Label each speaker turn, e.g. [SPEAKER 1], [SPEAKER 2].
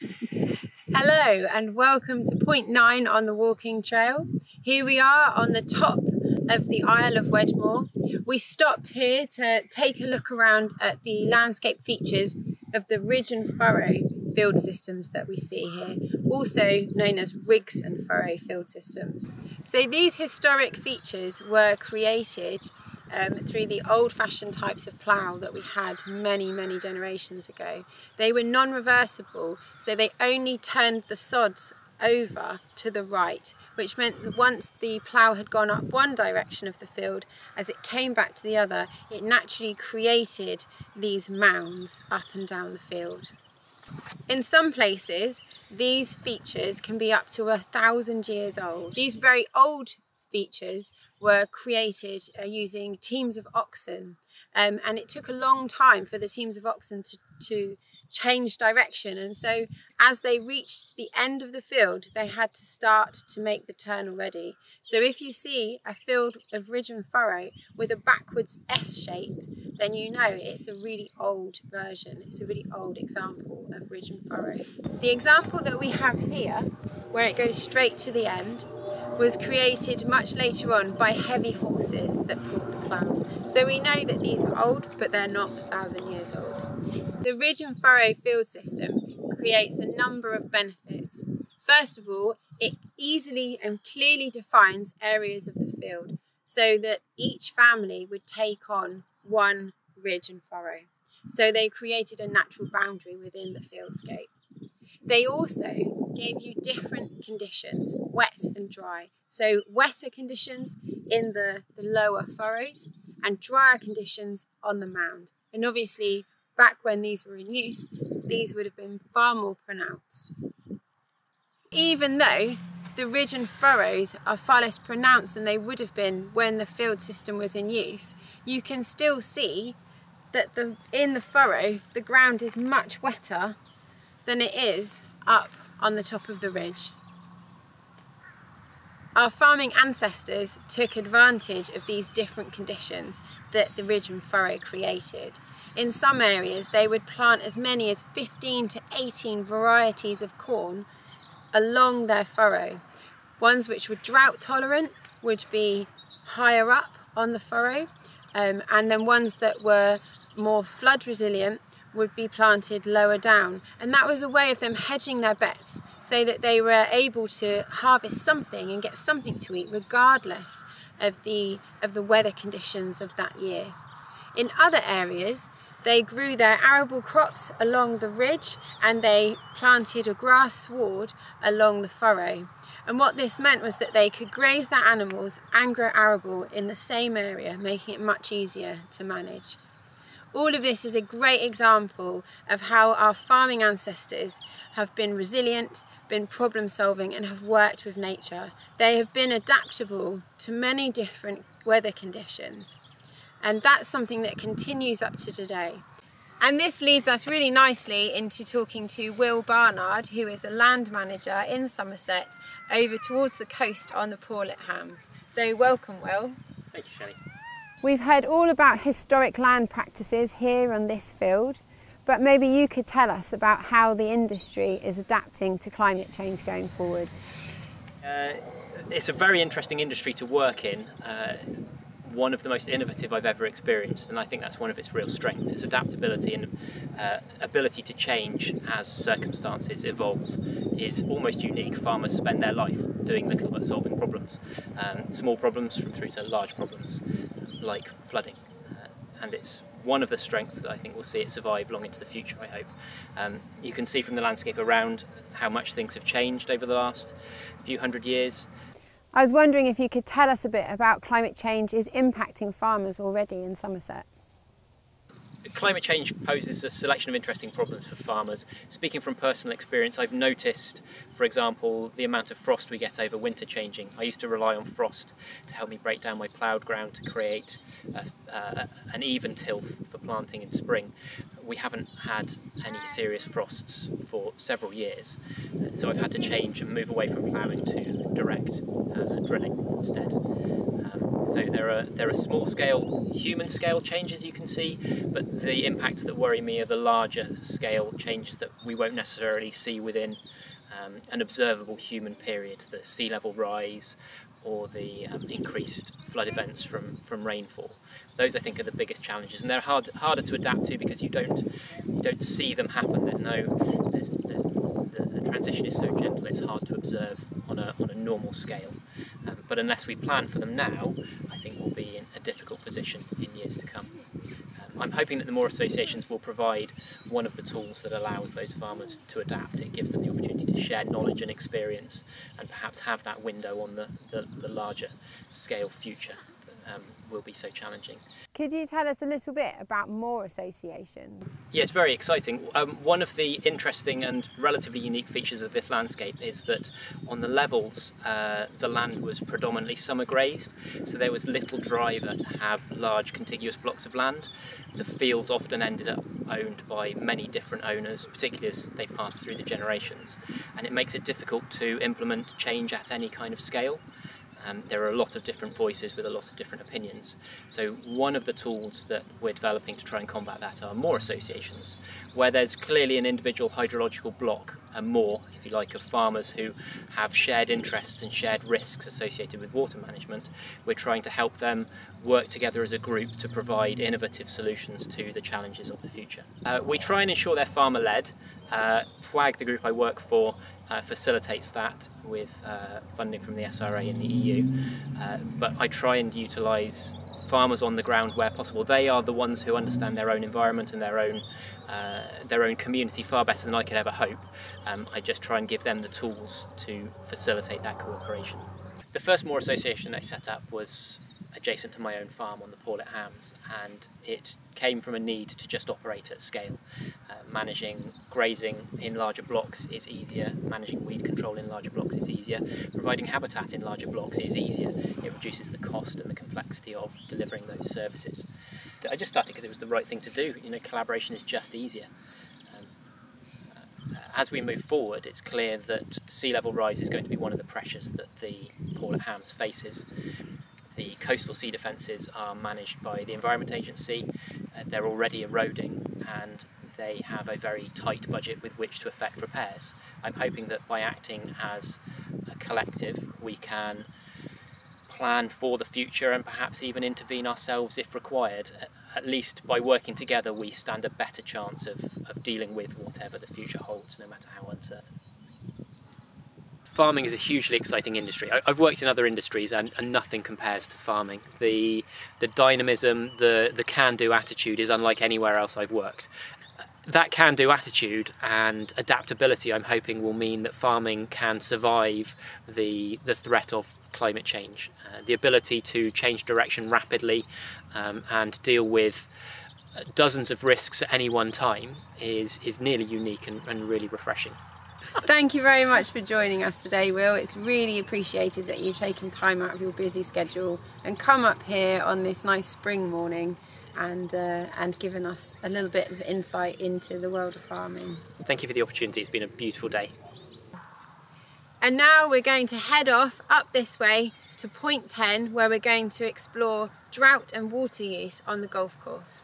[SPEAKER 1] Hello and welcome to point 9 on the walking trail. Here we are on the top of the Isle of Wedmore. We stopped here to take a look around at the landscape features of the ridge and furrow field systems that we see here, also known as rigs and furrow field systems. So these historic features were created through the old-fashioned types of plough that we had many generations ago. They were non-reversible, so they only turned the sods over to the right, which meant that once the plough had gone up one direction of the field, as it came back to the other, it naturally created these mounds up and down the field. In some places, these features can be up to 1,000 years old. These very old features were created using teams of oxen, and it took a long time for the teams of oxen to change direction, and so as they reached the end of the field they had to start to make the turn already. So if you see a field of ridge and furrow with a backwards S shape, then you know it's a really old version, it's a really old example of ridge and furrow. The example that we have here, where it goes straight to the end, was created much later on by heavy horses that pulled the ploughs. So we know that these are old, but they're not 1,000 years old. The ridge and furrow field system creates a number of benefits. First of all, it easily and clearly defines areas of the field so that each family would take on one ridge and furrow. So they created a natural boundary within the fieldscape. They also gave you different conditions, wet and dry. So wetter conditions in the lower furrows and drier conditions on the mound. And obviously, back when these were in use, these would have been far more pronounced. Even though the ridge and furrows are far less pronounced than they would have been when the field system was in use, you can still see that in the furrow, the ground is much wetter than it is up on the top of the ridge. Our farming ancestors took advantage of these different conditions that the ridge and furrow created. In some areas they would plant as many as 15 to 18 varieties of corn along their furrow. Ones which were drought tolerant would be higher up on the furrow, and then ones that were more flood resilient would be planted lower down, and that was a way of them hedging their bets so that they were able to harvest something and get something to eat regardless of the weather conditions of that year. In other areas they grew their arable crops along the ridge and they planted a grass sward along the furrow, and what this meant was that they could graze their animals and grow arable in the same area, making it much easier to manage. All of this is a great example of how our farming ancestors have been resilient, been problem solving and have worked with nature. They have been adaptable to many different weather conditions, and that's something that continues up to today. And this leads us really nicely into talking to Will Barnard, who is a land manager in Somerset over towards the coast on the Paulet Hams. So welcome, Will.
[SPEAKER 2] Thank you, Shelly.
[SPEAKER 1] We've heard all about historic land practices here on this field, but maybe you could tell us about how the industry is adapting to climate change going forwards.
[SPEAKER 2] It's a very interesting industry to work in, one of the most innovative I've ever experienced, and I think that's one of its real strengths. Its adaptability and ability to change as circumstances evolve is almost unique. Farmers spend their life doing little but solving problems, small problems through to large problems like flooding, and it's one of the strengths that I think will see it survive long into the future, I hope. You can see from the landscape around how much things have changed over the last few hundred years.
[SPEAKER 1] I was wondering if you could tell us a bit about climate change is impacting farmers already in Somerset.
[SPEAKER 2] Climate change poses a selection of interesting problems for farmers. Speaking from personal experience, I've noticed, for example, the amount of frost we get over winter changing. I used to rely on frost to help me break down my ploughed ground to create an even till for planting in spring. we haven't had any serious frosts for several years, so I've had to change and move away from ploughing to direct drilling instead. So there are small scale, human scale changes you can see, but the impacts that worry me are the larger scale changes that we won't necessarily see within an observable human period, the sea level rise or the increased flood events from rainfall. Those I think are the biggest challenges, and they're harder to adapt to because you don't see them happen. The transition is so gentle, it's hard to observe on a normal scale. But unless we plan for them now, I think we'll be in a difficult position in years to come. I'm hoping that the Moor associations will provide one of the tools that allows those farmers to adapt. It gives them the opportunity to share knowledge and experience and perhaps have that window on the larger scale future that will be so challenging.
[SPEAKER 1] Could you tell us a little bit about Moor associations?
[SPEAKER 2] Yeah, it's very exciting. One of the interesting and relatively unique features of this landscape is that on the levels the land was predominantly summer grazed, so there was little driver to have large contiguous blocks of land. The fields often ended up owned by many different owners, particularly as they passed through the generations, and it makes it difficult to implement change at any kind of scale. There are a lot of different voices with a lot of different opinions. So one of the tools that we're developing to try and combat that are Moor associations, where there's clearly an individual hydrological block, a moor, if you like, of farmers who have shared interests and shared risks associated with water management. We're trying to help them work together as a group to provide innovative solutions to the challenges of the future. We try and ensure they're farmer-led. FWAG, the group I work for, facilitates that with funding from the SRA and the EU, but I try and utilise farmers on the ground where possible. They are the ones who understand their own environment and their own community far better than I could ever hope. I just try and give them the tools to facilitate that cooperation. The first Moor association I set up was adjacent to my own farm on the Paulet Hams, and it came from a need to just operate at scale. Managing grazing in larger blocks is easier, managing weed control in larger blocks is easier, providing habitat in larger blocks is easier. It reduces the cost and the complexity of delivering those services. I just started because it was the right thing to do. You know, collaboration is just easier. As we move forward, it's clear that sea level rise is going to be one of the pressures that the Paulet Hams faces. The coastal sea defences are managed by the Environment Agency. They're already eroding and they have a very tight budget with which to effect repairs. I'm hoping that by acting as a collective we can plan for the future and perhaps even intervene ourselves if required. At least by working together we stand a better chance of dealing with whatever the future holds, no matter how uncertain. Farming is a hugely exciting industry. I've worked in other industries and nothing compares to farming. The dynamism, the can-do attitude is unlike anywhere else I've worked. That can-do attitude and adaptability, I'm hoping, will mean that farming can survive the threat of climate change. The ability to change direction rapidly and deal with dozens of risks at any one time is nearly unique and really refreshing.
[SPEAKER 1] Thank you very much for joining us today, Will. It's really appreciated that you've taken time out of your busy schedule and come up here on this nice spring morning and given us a little bit of insight into the world of farming.
[SPEAKER 2] Thank you for the opportunity. It's been a beautiful day.
[SPEAKER 1] And now we're going to head off up this way to point 10, where we're going to explore drought and water use on the golf course.